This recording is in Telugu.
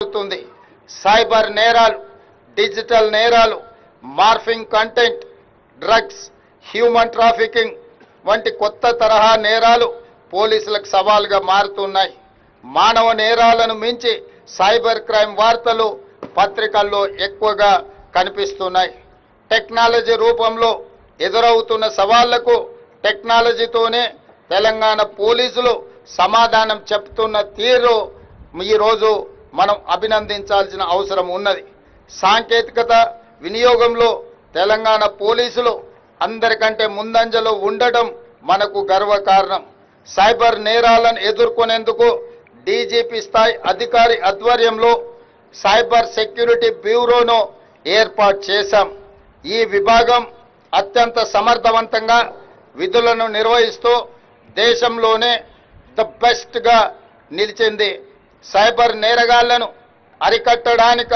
అవుతుంది. సైబర్ నేరాలు, డిజిటల్ నేరాలు, morphing content, drugs, human trafficking వంటి కొత్త తరహా నేరాలు పోలీసులకు సవాలుగా మారుతున్నాయి. మానవ నేరాలను మించి సైబర్ క్రైమ్ వార్తలు పత్రికల్లో ఎక్కువగా కనిపిస్తున్నాయి. టెక్నాలజీ రూపంలో ఎదురవుతున్న సవాళ్లకు టెక్నాలజీతోనే తెలంగాణ పోలీసులు సమాధానం చెప్తున్న తీరు ఈరోజు మనం అభినందించాల్సిన అవసరం ఉన్నది. సాంకేతికత వినియోగంలో తెలంగాణ పోలీసులు అందరికంటే ముందంజలో ఉండడం మనకు గర్వకారణం. సైబర్ నేరాలను ఎదుర్కొనేందుకు డీజీపీ స్థాయి అధికారి ఆధ్వర్యంలో సైబర్ సెక్యూరిటీ బ్యూరోను ఏర్పాటు చేశాం. ఈ విభాగం అత్యంత సమర్థవంతంగా విధులను నిర్వహిస్తూ దేశంలోనే బెస్ట్గా నిలిచింది. సైబర్ నేరగాళ్లను అరికట్టడానికి